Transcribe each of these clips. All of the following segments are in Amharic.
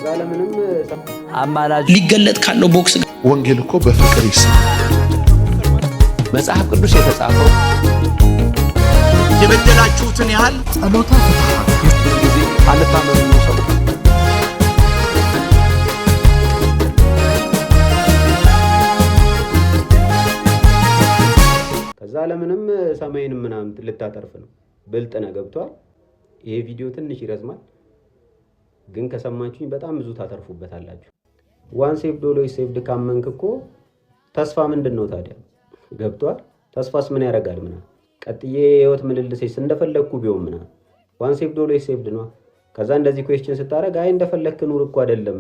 ዛለምንም አማላጅ ሊገለጥ ካለው ቦክስ ወንጌል እኮ በፍቅር ይሰራል። መጽሐፍ ቅዱስ የተጻፈው የበደላችሁትን ያህል ጸሎታ ጊዜ አልታመኑ ሰው ከዛለምንም ሰማይንም ምናምን ልታጠርፍ ነው ብልጥ ነው ገብቷል። ይሄ ቪዲዮ ትንሽ ይረዝማል ግን ከሰማችሁኝ በጣም ብዙ ታተርፉበታላችሁ። ዋን ሴቭድ ኦልዌይስ ሴቭድ ካመንክ እኮ ተስፋ ምንድነው ታዲያ ገብቷል። ተስፋስ ምን ያደርጋል ምናምን ቀጥዬ ህይወት ምልልሴስ እንደፈለኩ ቢሆን ምናምን ዋን ሴቭድ ኦልዌይስ ሴቭድ ነው። ከዛ እንደዚህ ኩዌስችን ስታረግ አይ እንደፈለክ ኑር እኮ አይደለም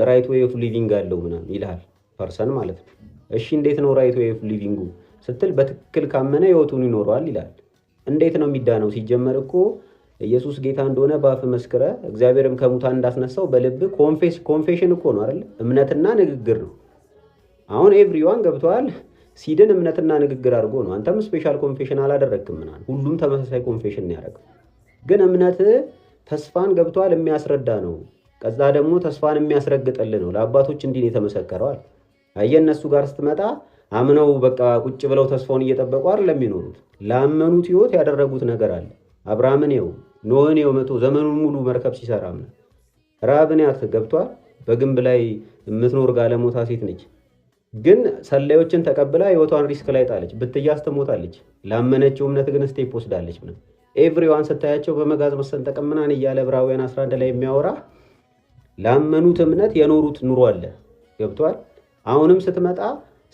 ራይት ዌይ ኦፍ ሊቪንግ አለው ምናምን ይልሃል ፐርሰን ማለት ነው። እሺ እንዴት ነው ራይት ዌይ ኦፍ ሊቪንጉ ስትል በትክክል ካመነ ህይወቱን ይኖረዋል ይላል። እንዴት ነው የሚዳነው? ሲጀመር እኮ ኢየሱስ ጌታ እንደሆነ በአፍ መስክረ እግዚአብሔርም ከሙታን እንዳስነሳው በልብ ኮንፌሽን እኮ ነው አይደል? እምነትና ንግግር ነው። አሁን ኤቭሪዋን ገብቷል ሲድን እምነትና ንግግር አድርጎ ነው። አንተም ስፔሻል ኮንፌሽን አላደረክም ምናምን ሁሉም ተመሳሳይ ኮንፌሽን ነው ያደረገው። ግን እምነት ተስፋን ገብቷል የሚያስረዳ ነው። ከዛ ደግሞ ተስፋን የሚያስረግጥልህ ነው። ለአባቶች እንዲህ ነው የተመሰከረዋል። አየህ እነሱ ጋር ስትመጣ አምነው በቃ ቁጭ ብለው ተስፋውን እየጠበቁ አይደለም የሚኖሩት። ላመኑት ህይወት ያደረጉት ነገር አለ። አብርሃምን ነው ኖህን ነው 100 ዘመኑን ሙሉ መርከብ ሲሰራ ነው። ራብን ያት ገብቷል በግንብ ላይ የምትኖር ጋለሞታ ሴት ነች። ግን ሰላዮችን ተቀብላ ህይወቷን ሪስክ ላይ ጣለች። ብትያዝ ትሞታለች። ላመነችው እምነት ግን ስቴፕ ወስዳለች ምናምን። ኤቭሪዋን ስታያቸው በመጋዝ መሰንጠቅ ምናምን እያለ ዕብራውያን 11 ላይ የሚያወራ ላመኑት እምነት የኖሩት ኑሮ አለ ገብቷል። አሁንም ስትመጣ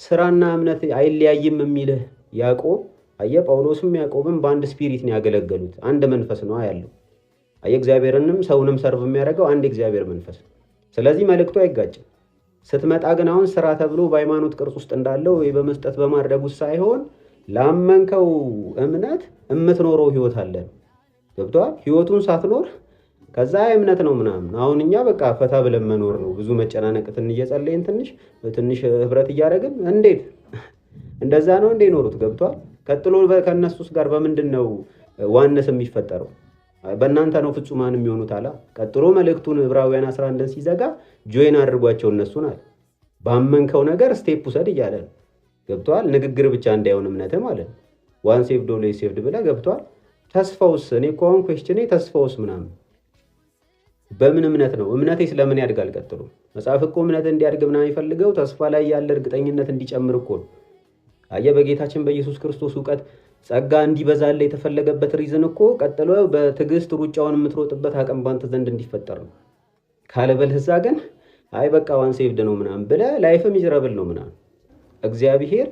ስራና እምነት አይለያይም የሚልህ ያዕቆብ አየ ጳውሎስም ያዕቆብም በአንድ ስፒሪት ነው ያገለገሉት። አንድ መንፈስ ነው ያለው። አየ እግዚአብሔርንም ሰውንም ሰርቭ የሚያደርገው አንድ እግዚአብሔር መንፈስ ነው። ስለዚህ መልእክቱ አይጋጭም። ስትመጣ ግን አሁን ስራ ተብሎ በሃይማኖት ቅርጽ ውስጥ እንዳለው ወይ በመስጠት በማድረግ ውስጥ ሳይሆን ላመንከው እምነት የምትኖረው ህይወት አለ ገብቷል። ህይወቱን ሳትኖር ከዛ እምነት ነው ምናምን። አሁን እኛ በቃ ፈታ ብለን መኖር ነው። ብዙ መጨናነቅትን እየጸለይን ትንሽ ህብረት እያደረግን እንዴት እንደዛ ነው እንዴ ኖሩት ገብቷል። ቀጥሎ ከነሱስ ጋር በምንድነው ዋነስ የሚፈጠረው? በእናንተ ነው ፍጹማን የሚሆኑት አላ። ቀጥሎ መልእክቱን ዕብራውያን 11 ሲዘጋ ጆይን አድርጓቸው እነሱን አለ። ባመንከው ነገር ስቴፕ ውሰድ እያለ ገብቷል። ንግግር ብቻ እንዳይሆን እምነት ማለት ነው። ዋን ሴቭድ ኦልዌይስ ሴቭድ ብለህ ገብቷል። ተስፋውስ እኔ እኮ አሁን ኩዌስችኔ ተስፋውስ ምናምን በምን እምነት ነው? እምነቴ ስለምን ያድጋል? ቀጥሎ መጽሐፍ እኮ እምነት እንዲያድግ ምናምን ይፈልገው ተስፋ ላይ ያለ እርግጠኝነት እንዲጨምር እኮ ነው። አየ በጌታችን በኢየሱስ ክርስቶስ ዕውቀት ጸጋ እንዲበዛል የተፈለገበት ሪዝን እኮ ቀጥሎ በትዕግስት ሩጫውን የምትሮጥበት አቅም ባንተ ዘንድ እንዲፈጠር ነው። ካለበለዛ ግን አይ በቃ ዋን ሴቭድ ነው ምናምን ብለህ ላይፍም ሚዘራብል ነው ምናምን። እግዚአብሔር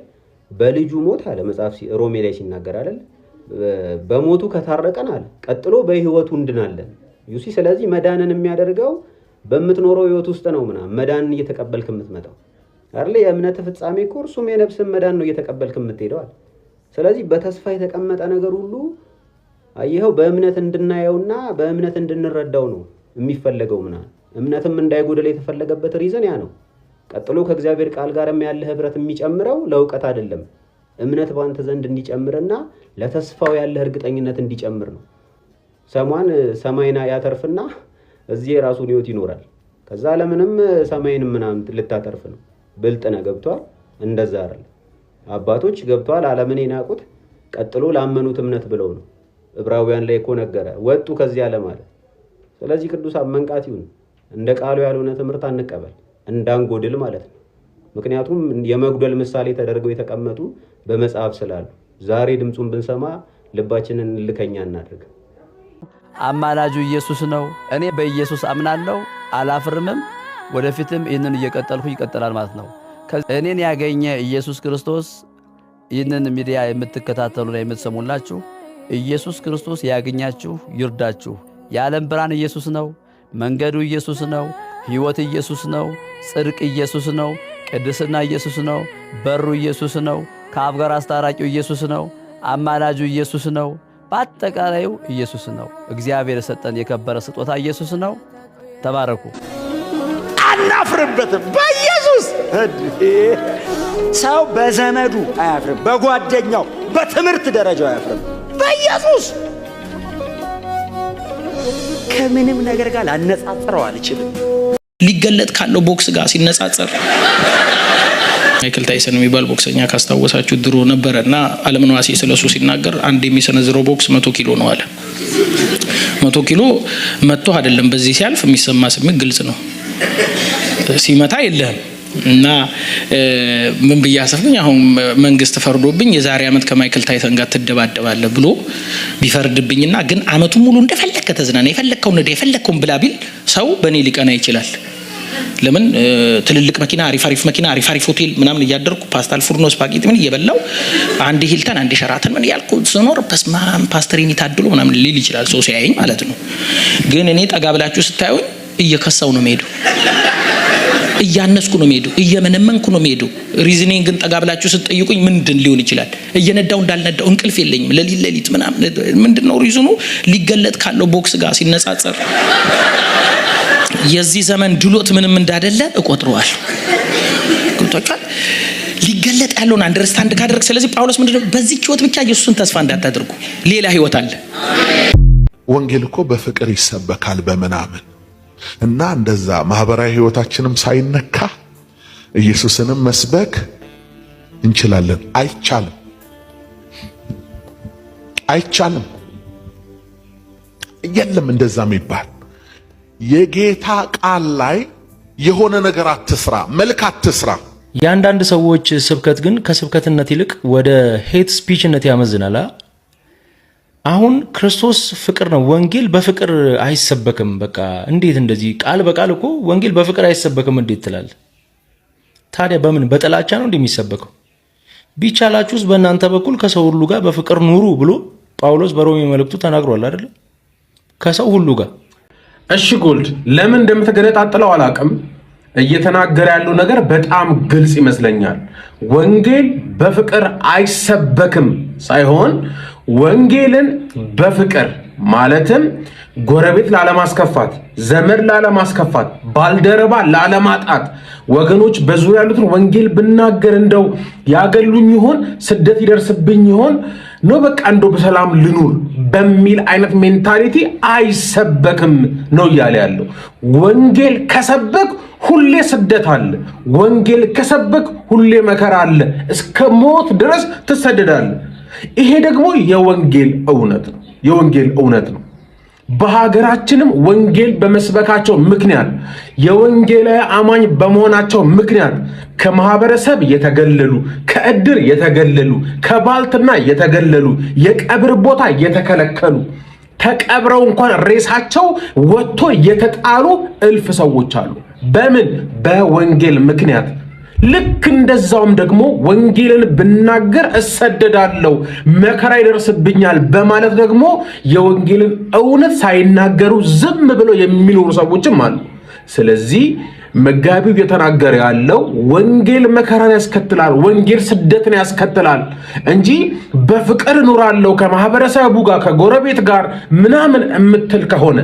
በልጁ ሞት አለ መጽሐፍ ሮሜ ላይ ሲናገር አይደል በሞቱ ከታረቀን አለ ቀጥሎ በህይወቱ እንድናለን ዩሲ። ስለዚህ መዳንን የሚያደርገው በምትኖረው ህይወት ውስጥ ነው ምናምን መዳንን እየተቀበልክ የምትመጣው አይደል? የእምነት ፍጻሜ እኮ እርሱም የነፍስን መዳን ነው እየተቀበልክ የምትሄደው። ስለዚህ በተስፋ የተቀመጠ ነገር ሁሉ አይሄው በእምነት እንድናየውና በእምነት እንድንረዳው ነው የሚፈለገው ምናምን። እምነትም እንዳይጎደል የተፈለገበት ሪዝን ያ ነው። ቀጥሎ ከእግዚአብሔር ቃል ጋርም ያለ ህብረት የሚጨምረው ለእውቀት አይደለም፣ እምነት ባንተ ዘንድ እንዲጨምርና ለተስፋው ያለ እርግጠኝነት እንዲጨምር ነው። ሰማይና ያተርፍና እዚህ የራሱን ህይወት ይኖራል። ከዛ ለምንም ሰማይንም ምናምን ልታተርፍ ነው። ብልጥ ነው ገብቷል። እንደዛ አይደል አባቶች ገብቷል። ዓለምን የናቁት ቀጥሎ ላመኑት እምነት ብለው ነው። ዕብራውያን ላይ እኮ ነገረ ወጡ ከዚህ ዓለም አለ። ስለዚህ ቅዱሳን መንቃት ይሁን። እንደ ቃሉ ያልሆነ ትምህርት አንቀበል እንዳንጎድል ማለት ነው። ምክንያቱም የመጉደል ምሳሌ ተደርገው የተቀመጡ በመጽሐፍ ስላሉ ዛሬ ድምጹን ብንሰማ ልባችንን ልከኛ እናድርግ። አማላጁ ኢየሱስ ነው። እኔ በኢየሱስ አምናለሁ አላፍርምም። ወደፊትም ይህንን እየቀጠልኩ ይቀጥላል ማለት ነው። እኔን ያገኘ ኢየሱስ ክርስቶስ ይህንን ሚዲያ የምትከታተሉና የምትሰሙላችሁ ኢየሱስ ክርስቶስ ያገኛችሁ ይርዳችሁ። የዓለም ብርሃን ኢየሱስ ነው። መንገዱ ኢየሱስ ነው። ሕይወት ኢየሱስ ነው። ጽድቅ ኢየሱስ ነው። ቅድስና ኢየሱስ ነው። በሩ ኢየሱስ ነው። ከአብ ጋር አስታራቂው ኢየሱስ ነው። አማላጁ ኢየሱስ ነው። በአጠቃላዩ ኢየሱስ ነው። እግዚአብሔር የሰጠን የከበረ ስጦታ ኢየሱስ ነው። ተባረኩ። አናፍርበትም በኢየሱስ። ሰው በዘመዱ አያፍርም፣ በጓደኛው በትምህርት ደረጃው አያፍርም በኢየሱስ። ከምንም ነገር ጋር ላነጻጽረው አልችልም። ሊገለጥ ካለው ቦክስ ጋር ሲነጻጸር ማይክል ታይሰን የሚባል ቦክሰኛ ካስታወሳችሁ ድሮ ነበርና ዓለምን ዋሴ ስለሱ ሲናገር አንድ የሚሰነዝረው ቦክስ 100 ኪሎ ነው አለ። 100 ኪሎ መጥቶ አይደለም በዚህ ሲያልፍ የሚሰማ ስሜት ግልጽ ነው። ሲመታ የለም እና ምን ብያሰፍኝ አሁን መንግስት ፈርዶብኝ የዛሬ አመት ከማይክል ታይሰን ጋር ተደባደባለ ብሎ ቢፈርድብኝና ግን አመቱ ሙሉ እንደፈለከ ተዝናና የፈለከውን ብላ ቢል ሰው በኔ ሊቀና ይችላል። ለምን ትልልቅ መኪና አሪፍ መኪና አሪፍ ሆቴል ምናምን እያደረኩ ፓስታል ፉርኖ ስፓጌቲ ምን እየበላው አንድ ሂልተን አንድ ሸራተን ምን ያልኩ ስኖር በስማም ፓስተሪኒ ታድሎ ምናምን ሊል ይችላል ሰው ሲያየኝ ማለት ነው። ግን እኔ ጠጋ ብላችሁ ስታዩኝ እየከሳው ነው የምሄደው፣ እያነስኩ ነው የምሄደው፣ እየመነመንኩ ነው የምሄደው። ሪዝኒንግ ግን ጠጋ ብላችሁ ስትጠይቁኝ ምንድን ሊሆን ይችላል? እየነዳው እንዳልነዳው እንቅልፍ የለኝም ለሊት ምናምን ምንድነው ሪዝኑ? ሊገለጥ ካለው ቦክስ ጋር ሲነጻጸር የዚህ ዘመን ድሎት ምንም እንዳደለ እቆጥረዋል። ቁጣጫል ሊገለጥ ያለውን አንደርስታንድ ካደረግ ስለዚህ ጳውሎስ ምንድነው በዚህ ህይወት ብቻ ኢየሱስን ተስፋ እንዳታደርጉ ሌላ ህይወት አለ። ወንጌል እኮ በፍቅር ይሰበካል በመናምን እና እንደዛ ማህበራዊ ህይወታችንም ሳይነካ ኢየሱስንም መስበክ እንችላለን። አይቻልም የለም እንደዛ የሚባል የጌታ ቃል ላይ የሆነ ነገር አትስራ፣ መልክ አትስራ። የአንዳንድ ሰዎች ስብከት ግን ከስብከትነት ይልቅ ወደ ሄት ስፒችነት ያመዝናል። አሁን ክርስቶስ ፍቅር ነው፣ ወንጌል በፍቅር አይሰበክም። በቃ እንዴት እንደዚህ ቃል በቃል እኮ ወንጌል በፍቅር አይሰበክም እንዴት ትላለህ? ታዲያ በምን በጥላቻ ነው እንደሚሰበከው? ቢቻላችሁስ በእናንተ በኩል ከሰው ሁሉ ጋር በፍቅር ኑሩ ብሎ ጳውሎስ በሮሜ መልእክቱ ተናግሯል አይደል? ከሰው ሁሉ ጋር እሺ ጎልድ ለምን እንደምትገነጣጥለው አላቅም። እየተናገረ ያለው ነገር በጣም ግልጽ ይመስለኛል። ወንጌል በፍቅር አይሰበክም ሳይሆን ወንጌልን በፍቅር ማለትም ጎረቤት ላለማስከፋት፣ ዘመድ ላለማስከፋት፣ ባልደረባ ላለማጣት፣ ወገኖች በዙሪያ ያሉትን ወንጌል ብናገር እንደው ያገሉኝ ይሆን ስደት ይደርስብኝ ይሆን ነው በቃ እንደው በሰላም ልኑር በሚል አይነት ሜንታሊቲ አይሰበክም ነው እያለ ያለው። ወንጌል ከሰበክ ሁሌ ስደት አለ። ወንጌል ከሰበክ ሁሌ መከራ አለ። እስከ ሞት ድረስ ትሰደዳለህ። ይሄ ደግሞ የወንጌል እውነት ነው። በሀገራችንም ወንጌል በመስበካቸው ምክንያት የወንጌላዊ አማኝ በመሆናቸው ምክንያት ከማህበረሰብ የተገለሉ፣ ከእድር የተገለሉ፣ ከባልትና የተገለሉ፣ የቀብር ቦታ የተከለከሉ፣ ተቀብረው እንኳን ሬሳቸው ወጥቶ የተጣሉ እልፍ ሰዎች አሉ። በምን? በወንጌል ምክንያት። ልክ እንደዛውም ደግሞ ወንጌልን ብናገር እሰደዳለሁ፣ መከራ ይደርስብኛል በማለት ደግሞ የወንጌልን እውነት ሳይናገሩ ዝም ብለው የሚኖሩ ሰዎችም አሉ። ስለዚህ መጋቢው የተናገረ ያለው ወንጌል መከራን ያስከትላል፣ ወንጌል ስደትን ያስከትላል እንጂ በፍቅር እኖራለሁ ከማህበረሰቡ ጋር ከጎረቤት ጋር ምናምን እምትል ከሆነ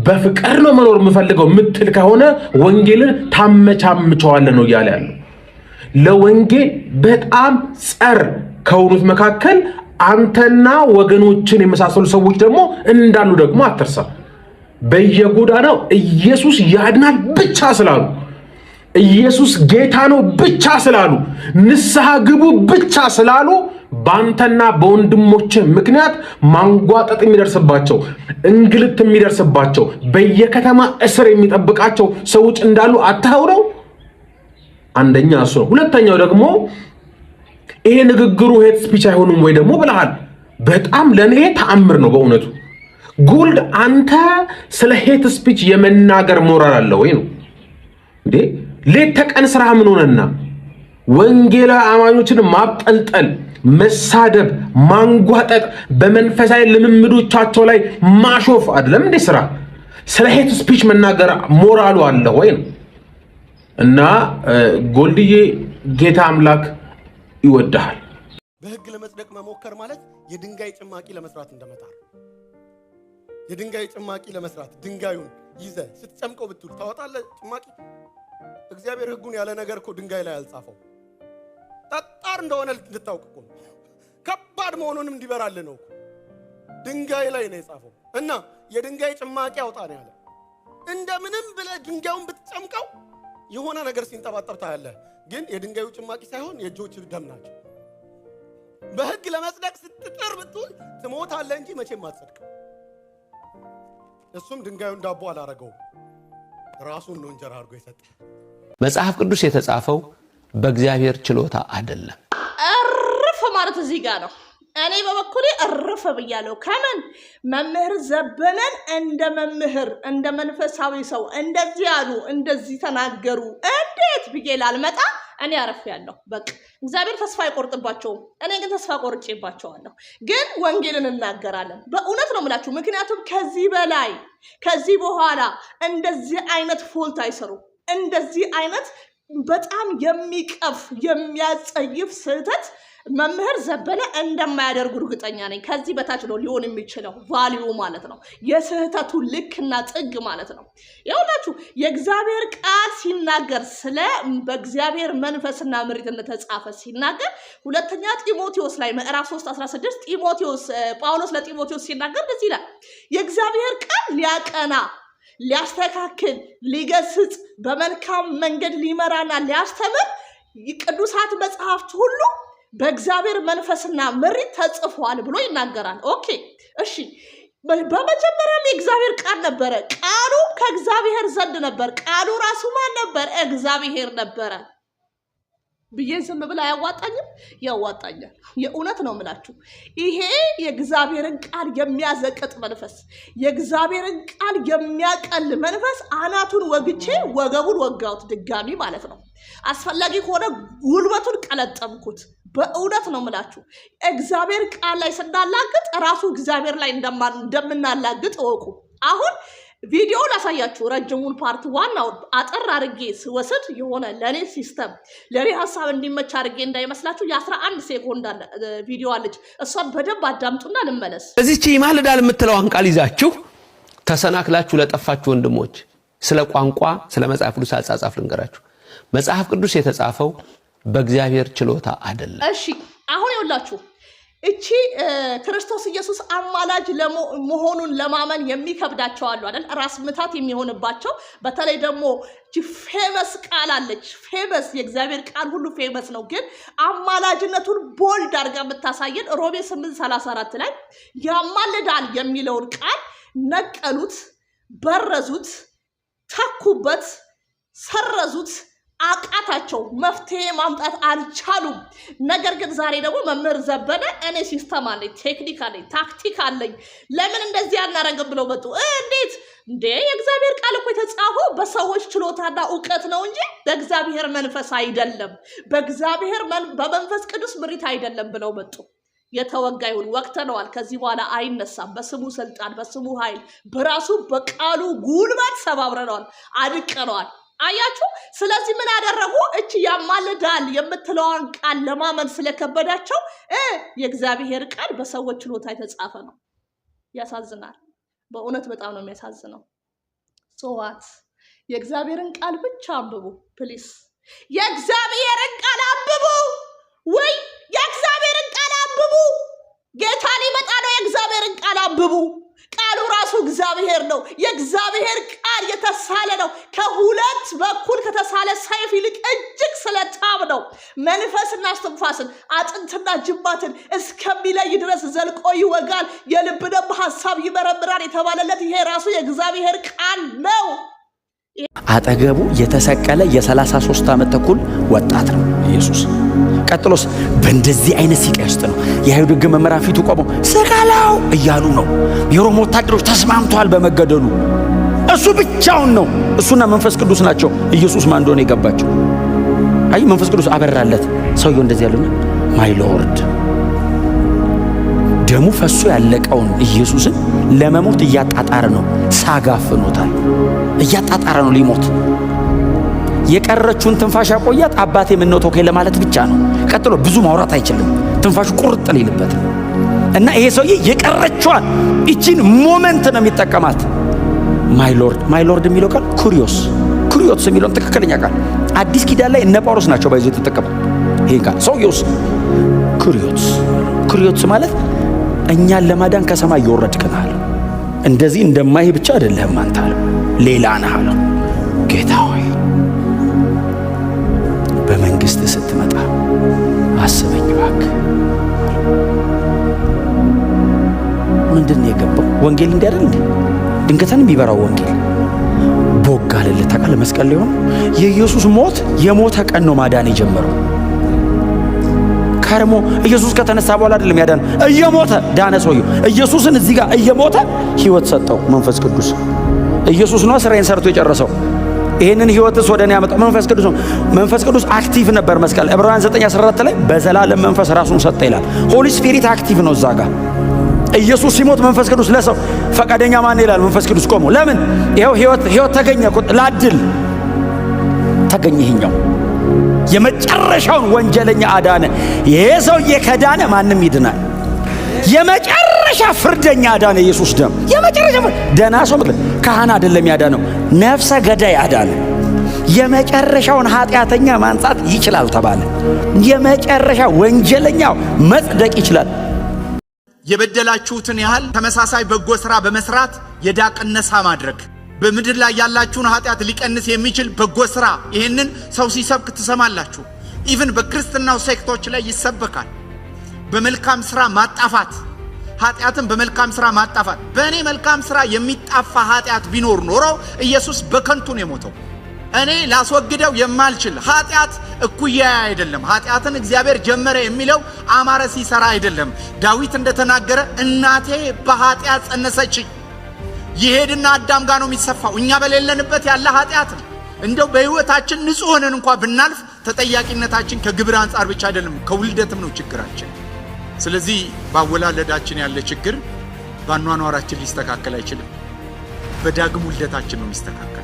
በፍቅር ነው መኖር የምፈልገው ምትል ከሆነ ወንጌልን ታመቻምቸዋለህ ነው እያለ ያለው። ለወንጌል በጣም ጸር ከሆኑት መካከል አንተና ወገኖችን የመሳሰሉ ሰዎች ደግሞ እንዳሉ ደግሞ አትርሳ። በየጎዳናው ኢየሱስ ያድናል ብቻ ስላሉ፣ ኢየሱስ ጌታ ነው ብቻ ስላሉ፣ ንስሐ ግቡ ብቻ ስላሉ ባንተና በወንድሞች ምክንያት ማንጓጠጥ የሚደርስባቸው፣ እንግልት የሚደርስባቸው፣ በየከተማ እስር የሚጠብቃቸው ሰዎች እንዳሉ አታውረው። አንደኛ እሱ ነው። ሁለተኛው ደግሞ ይሄ ንግግሩ ሄት ስፒች አይሆንም ወይ ደግሞ ብለሃል። በጣም ለኔ ተአምር ነው በእውነቱ። ጎልድ አንተ ስለ ሄት ስፒች የመናገር ሞራል አለ ወይ ነው እንዴ? ሌት ተቀን ስራ ምን ሆነና ወንጌላዊ አማኞችን ማብጠልጠል፣ መሳደብ፣ ማንጓጠጥ፣ በመንፈሳዊ ልምምዶቻቸው ላይ ማሾፍ አይደለም እንዴ ስራ? ስለ ሄት ስፒች መናገር ሞራሉ አለ ወይ ነው? እና ጎልድዬ ጌታ አምላክ ይወድሃል። በህግ ለመጽደቅ መሞከር ማለት የድንጋይ ጭማቂ ለመስራት እንደመጣር። የድንጋይ ጭማቂ ለመስራት ድንጋዩን ይዘ ስትጨምቀው ብትል ታወጣለህ ጭማቂ። እግዚአብሔር ህጉን ያለ ነገር እኮ ድንጋይ ላይ አልጻፈው። ጠጣር እንደሆነ እንድታውቅ እኮ ከባድ መሆኑንም እንዲበራልህ ነው። ድንጋይ ላይ ነው የጻፈው እና የድንጋይ ጭማቂ አውጣ ነው ያለ። እንደምንም ብለህ ድንጋዩን ብትጨምቀው የሆነ ነገር ሲንጠባጠብ ታያለህ። ግን የድንጋዩ ጭማቂ ሳይሆን የእጆች ደም ናቸው። በህግ ለመጽደቅ ስትጥር ብትውል ትሞታለህ እንጂ መቼም አትጸድቅም። እሱም ድንጋዩን ዳቦ አላረገውም፣ ራሱን ነው እንጀራ አድርጎ የሰጠ። መጽሐፍ ቅዱስ የተጻፈው በእግዚአብሔር ችሎታ አይደለም። እርፍ ማለት እዚህ ጋር ነው። እኔ በበኩሌ እርፍ ብያለሁ። ከምን መምህር ዘበነን እንደ መምህር እንደ መንፈሳዊ ሰው እንደዚህ ያሉ እንደዚህ ተናገሩ እንዴት ብዬ ላልመጣ እኔ አረፍያለሁ። በቃ እግዚአብሔር ተስፋ አይቆርጥባቸውም። እኔ ግን ተስፋ ቆርጬባቸዋለሁ። ግን ወንጌልን እናገራለን። በእውነት ነው የምላችሁ። ምክንያቱም ከዚህ በላይ ከዚህ በኋላ እንደዚህ አይነት ፎልት አይሰሩ። እንደዚህ አይነት በጣም የሚቀፍ የሚያጸይፍ ስህተት መምህር ዘበነ እንደማያደርጉ እርግጠኛ ነኝ። ከዚህ በታች ነው ሊሆን የሚችለው ቫልዩ ማለት ነው። የስህተቱ ልክና ጥግ ማለት ነው። ይኸውላችሁ የእግዚአብሔር ቃል ሲናገር ስለ በእግዚአብሔር መንፈስና ምሪት እንደተጻፈ ሲናገር ሁለተኛ ጢሞቴዎስ ላይ ምዕራፍ 3:16 ጳውሎስ ለጢሞቴዎስ ሲናገር እንደዚህ ይላል። የእግዚአብሔር ቃል ሊያቀና፣ ሊያስተካክል፣ ሊገስጽ፣ በመልካም መንገድ ሊመራና ሊያስተምር ቅዱሳት መጽሐፍት ሁሉ በእግዚአብሔር መንፈስና ምሪት ተጽፏል ብሎ ይናገራል። ኦኬ እሺ፣ በመጀመሪያም የእግዚአብሔር ቃል ነበረ። ቃሉ ከእግዚአብሔር ዘንድ ነበር። ቃሉ ራሱ ማን ነበር? እግዚአብሔር ነበረ ብዬ ዝም ብላ አያዋጣኝም? ያዋጣኛል። የእውነት ነው የምላችሁ። ይሄ የእግዚአብሔርን ቃል የሚያዘቅጥ መንፈስ፣ የእግዚአብሔርን ቃል የሚያቀል መንፈስ አናቱን ወግቼ ወገቡን ወጋሁት ድጋሚ ማለት ነው። አስፈላጊ ከሆነ ጉልበቱን ቀለጠምኩት። በእውነት ነው የምላችሁ። እግዚአብሔር ቃል ላይ ስናላግጥ ራሱ እግዚአብሔር ላይ እንደምናላግጥ እወቁ። አሁን ቪዲዮ ላሳያችሁ። ረጅሙን ፓርት ዋናው አጠር አድርጌ ስወስድ የሆነ ለኔ ሲስተም ለኔ ሐሳብ እንዲመች አድርጌ እንዳይመስላችሁ የ11 ሴኮንድ ቪዲዮ አለች። እሷን በደንብ አዳምጡና ልመለስ። እዚህች ይማልዳል የምትለዋን ቃል ይዛችሁ ተሰናክላችሁ ለጠፋችሁ ወንድሞች ስለ ቋንቋ ስለ መጽሐፍ ቅዱስ አጻጻፍ ልንገራችሁ። መጽሐፍ ቅዱስ የተጻፈው በእግዚአብሔር ችሎታ አይደለም። እሺ አሁን ይኸውላችሁ እቺ ክርስቶስ ኢየሱስ አማላጅ መሆኑን ለማመን የሚከብዳቸው አሉ አይደል? ራስ ምታት የሚሆንባቸው በተለይ ደግሞ እቺ ፌመስ ቃል አለች። ፌመስ የእግዚአብሔር ቃል ሁሉ ፌመስ ነው፣ ግን አማላጅነቱን ቦልድ አድርጋ የምታሳየን ሮሜ 8:34 ላይ ያማልዳል የሚለውን ቃል ነቀሉት፣ በረዙት፣ ተኩበት፣ ሰረዙት፣ አቃታቸው። መፍትሄ ማምጣት አልቻሉም። ነገር ግን ዛሬ ደግሞ መምህር ዘበነ እኔ ሲስተም አለኝ፣ ቴክኒክ አለኝ፣ ታክቲክ አለኝ፣ ለምን እንደዚህ አናረግም ብለው መጡ። እንዴት እንዴ? የእግዚአብሔር ቃል እኮ የተጻፈው በሰዎች ችሎታና እውቀት ነው እንጂ በእግዚአብሔር መንፈስ አይደለም፣ በመንፈስ ቅዱስ ምሪት አይደለም ብለው መጡ። የተወጋ ይሁን፣ ወቅተነዋል። ከዚህ በኋላ አይነሳም። በስሙ ስልጣን፣ በስሙ ኃይል፣ በራሱ በቃሉ ጉልበት ሰባብረነዋል፣ አድቀነዋል። አያችሁ። ስለዚህ ምን አደረጉ? እቺ ያማልዳል የምትለዋን ቃል ለማመን ስለከበዳቸው የእግዚአብሔር ቃል በሰዎች ችሎታ የተጻፈ ነው። ያሳዝናል። በእውነት በጣም ነው የሚያሳዝነው። ሶዋት የእግዚአብሔርን ቃል ብቻ አንብቡ ፕሊስ። የእግዚአብሔርን ቃል አንብቡ ወይ የእግዚአብሔርን ቃል አንብቡ። ጌታ ሊመጣ ነው። የእግዚአብሔርን ቃል አንብቡ። ቃሉ ራሱ እግዚአብሔር ነው። የእግዚአብሔር ቃል የተሳለ ነው። ከሁለት በኩል ከተሳለ ሰይፍ ይልቅ እጅግ ስለታም ነው። መንፈስና እስትንፋስን አጥንትና ጅማትን እስከሚለይ ድረስ ዘልቆ ይወጋል፣ የልብንም ሐሳብ ይመረምራል የተባለለት ይሄ ራሱ የእግዚአብሔር ቃል ነው። አጠገቡ የተሰቀለ የ33 ዓመት ተኩል ወጣት ነው ኢየሱስ። ቀጥሎስ በእንደዚህ አይነት ሲቃይ ውስጥ ነው የአይሁድ ሕግ መምህራን ፊቱ ቆመው ስቀለው እያሉ ነው። የሮም ወታደሮች ተስማምተዋል በመገደሉ። እሱ ብቻውን ነው። እሱና መንፈስ ቅዱስ ናቸው ኢየሱስ ማን እንደሆነ የገባቸው። አይ መንፈስ ቅዱስ አበራለት። ሰውየው እንደዚህ ያሉና ማይ ሎርድ ደሙ ፈሶ ያለቀውን ኢየሱስን ለመሞት እያጣጣረ ነው። ሳጋፍኖታል። እያጣጣረ ነው ሊሞት። የቀረችውን ትንፋሽ ያቆያት አባቴ ምን ነው ተወከለ ማለት ብቻ ነው። ቀጥሎ ብዙ ማውራት አይችልም። ትንፋሹ ቁርጥ ሊልበት እና ይሄ ሰውዬ የቀረችዋን እቺን ሞመንት ነው የሚጠቀማት። ማይ ሎርድ የሚለው ቃል ኩሪዮስ የሚለው ትክክለኛ ቃል አዲስ ኪዳን ላይ እነ ጳውሎስ ናቸው ባይዘው ተጠቀሙ። ይሄ ቃል ሰውዬውስ ኩሪዮስ ማለት እኛን ለማዳን ከሰማይ እየወረድክ ነህ አለው። እንደዚህ እንደማይህ ብቻ አይደለህም አንተ አለው፣ ሌላ ነህ አለው። ጌታ ሆይ በመንግስት ስትመጣ አስበኝ እባክህ። ምንድን ነው የገባው? ወንጌል እንዲህ አይደል እንዴ? ድንገትን የሚበራው ወንጌል ቦግ አለልህ። ታውቃለህ መስቀል ሊሆን የኢየሱስ ሞት የሞተ ቀን ነው ማዳን የጀመረው። ከርሞ ኢየሱስ ከተነሳ በኋላ አይደለም ያዳነ፣ እየሞተ ዳነ ሰውየው። ኢየሱስን እዚህ ጋር እየሞተ ህይወት ሰጠው መንፈስ ቅዱስ። ኢየሱስ ነው ስራዬን ሰርቶ የጨረሰው። ይሄንን ህይወትስ ወደ እኔ ያመጣው መንፈስ ቅዱስ ነው። መንፈስ ቅዱስ አክቲቭ ነበር መስቀል። ዕብራውያን 9:14 ላይ በዘላለም መንፈስ ራሱን ሰጠ ይላል። ሆሊ ስፒሪት አክቲቭ ነው እዛ ጋር። ኢየሱስ ሲሞት መንፈስ ቅዱስ ለሰው ፈቃደኛ ማን ይላል? መንፈስ ቅዱስ ቆሞ ለምን? ይሄው ህይወት ተገኘ፣ ላድል ተገኘ። ይሄኛው የመጨረሻውን ወንጀለኛ አዳነ። ይሄ ሰውዬ ከዳነ ማንም ይድናል። የመጨረሻ ፍርደኛ አዳነ ኢየሱስ ደም። የመጨረሻ ደና ሰው ካህን አይደለም ያዳነው፣ ነፍሰ ገዳይ አዳነ። የመጨረሻውን ኃጢአተኛ ማንጻት ይችላል ተባለ። የመጨረሻ ወንጀለኛው መጽደቅ ይችላል። የበደላችሁትን ያህል ተመሳሳይ በጎ ሥራ በመስራት የዕዳ ቅነሳ ማድረግ፣ በምድር ላይ ያላችሁን ኃጢአት ሊቀንስ የሚችል በጎ ሥራ። ይህንን ሰው ሲሰብክ ትሰማላችሁ። ኢቭን በክርስትናው ሴክቶች ላይ ይሰበካል። በመልካም ሥራ ማጣፋት፣ ኃጢአትን በመልካም ሥራ ማጣፋት። በእኔ መልካም ሥራ የሚጣፋ ኃጢአት ቢኖር ኖሮ ኢየሱስ በከንቱ ነው የሞተው። እኔ ላስወግደው የማልችል ኃጢአት እኩያ አይደለም። ኃጢአትን እግዚአብሔር ጀመረ የሚለው አማረ ሲሰራ አይደለም። ዳዊት እንደተናገረ እናቴ በኃጢአት ጸነሰችኝ። ይሄድና አዳም ጋር ነው የሚሰፋው። እኛ በሌለንበት ያለ ኃጢአት ነው። እንደው በህይወታችን ንጹህ ሆነን እንኳን ብናልፍ ተጠያቂነታችን ከግብር አንጻር ብቻ አይደለም፣ ከውልደትም ነው ችግራችን። ስለዚህ ባወላለዳችን ያለ ችግር ባኗኗራችን ሊስተካከል አይችልም። በዳግም ውልደታችን ነው የሚስተካከል።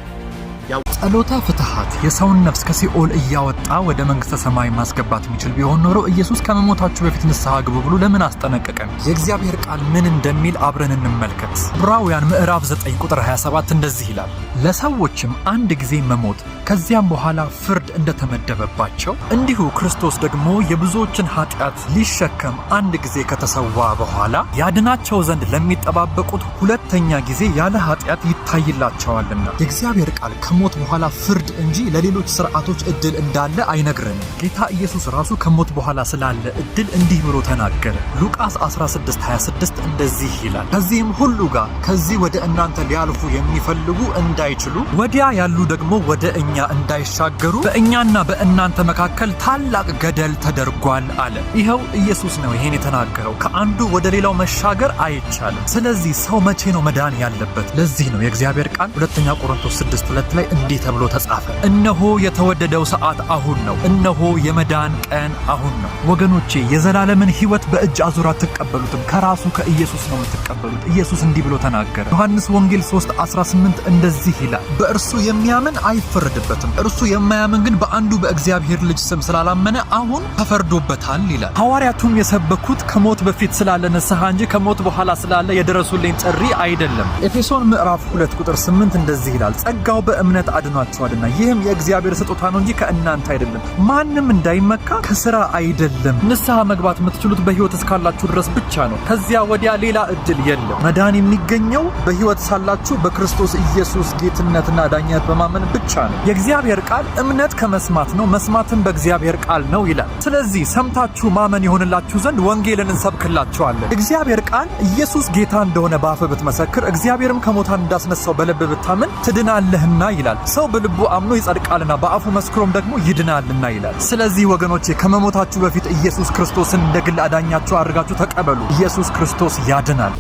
ጸሎተ ፍትሐት የሰውን ነፍስ ከሲኦል እያወጣ ወደ መንግሥተ ሰማይ ማስገባት የሚችል ቢሆን ኖሮ ኢየሱስ ከመሞታችሁ በፊት ንስሐ ግቡ ብሎ ለምን አስጠነቀቀን? የእግዚአብሔር ቃል ምን እንደሚል አብረን እንመልከት። ዕብራውያን ምዕራፍ 9 ቁጥር 27 እንደዚህ ይላል፣ ለሰዎችም አንድ ጊዜ መሞት ከዚያም በኋላ ፍርድ እንደተመደበባቸው እንዲሁ ክርስቶስ ደግሞ የብዙዎችን ኃጢአት ሊሸከም አንድ ጊዜ ከተሰዋ በኋላ ያድናቸው ዘንድ ለሚጠባበቁት ሁለተኛ ጊዜ ያለ ኃጢአት ይታይላቸዋልና። የእግዚአብሔር ቃል ከሞት በኋላ ፍርድ እንጂ ለሌሎች ሥርዓቶች እድል እንዳለ አይነግረንም። ጌታ ኢየሱስ ራሱ ከሞት በኋላ ስላለ እድል እንዲህ ብሎ ተናገረ። ሉቃስ 16:26 እንደዚህ ይላል፣ ከዚህም ሁሉ ጋር ከዚህ ወደ እናንተ ሊያልፉ የሚፈልጉ እንዳይችሉ ወዲያ ያሉ ደግሞ ወደ እኛ እንዳይሻገሩ በእኛና በእናንተ መካከል ታላቅ ገደል ተደርጓል አለ። ይኸው ኢየሱስ ነው ይሄን የተናገረው። ከአንዱ ወደ ሌላው መሻገር አይቻልም። ስለዚህ ሰው መቼ ነው መዳን ያለበት? ለዚህ ነው የእግዚአብሔር ቃል 2 ቆሮንቶስ 6:2 ላይ እንዲህ ተብሎ ተጻፈ፣ እነሆ የተወደደው ሰዓት አሁን ነው፣ እነሆ የመዳን ቀን አሁን ነው። ወገኖቼ የዘላለምን ሕይወት በእጅ አዙር አትቀበሉትም፣ ከራሱ ከኢየሱስ ነው የምትቀበሉት። ኢየሱስ እንዲህ ብሎ ተናገረ። ዮሐንስ ወንጌል 3:18 እንደዚህ ይላል፣ በእርሱ የሚያምን አይፈረድበትም፣ እርሱ የማያምን ግን በአንዱ በእግዚአብሔር ልጅ ስም ስላላመነ አሁን ተፈርዶበታል ይላል። ሐዋርያቱም የሰበኩት ከሞት በፊት ስላለ ንስሐ እንጂ ከሞት በኋላ ስላለ የደረሱልኝ ጥሪ አይደለም። ኤፌሶን ምዕራፍ 2 ቁጥር 8 እንደዚህ ይላል፣ ጸጋው በእምነት አድኗቸዋልና ይህም የእግዚአብሔር ስጦታ ነው እንጂ ከእናንተ አይደለም፣ ማንም እንዳይመካ ከሥራ አይደለም። ንስሐ መግባት የምትችሉት በሕይወት እስካላችሁ ድረስ ብቻ ነው። ከዚያ ወዲያ ሌላ እድል የለም። መዳን የሚገኘው በሕይወት ሳላችሁ በክርስቶስ ኢየሱስ ጌትነትና ዳኝነት በማመን ብቻ ነው። የእግዚአብሔር ቃል እምነት ከመስማት ነው፣ መስማትም በእግዚአብሔር ቃል ነው ይላል። ስለዚህ ሰምታችሁ ማመን ይሆንላችሁ ዘንድ ወንጌልን እንሰብክላችኋለን። እግዚአብሔር ቃል ኢየሱስ ጌታ እንደሆነ በአፍህ ብትመሰክር እግዚአብሔርም ከሙታን እንዳስነሳው በልብህ ብታምን ትድናለህና ይላል። ሰው በልቡ አምኖ ይጸድቃልና በአፉ መስክሮም ደግሞ ይድናልና ይላል። ስለዚህ ወገኖቼ ከመሞታችሁ በፊት ኢየሱስ ክርስቶስን እንደ ግል አዳኛችሁ አድርጋችሁ ተቀበሉ። ኢየሱስ ክርስቶስ ያድናል።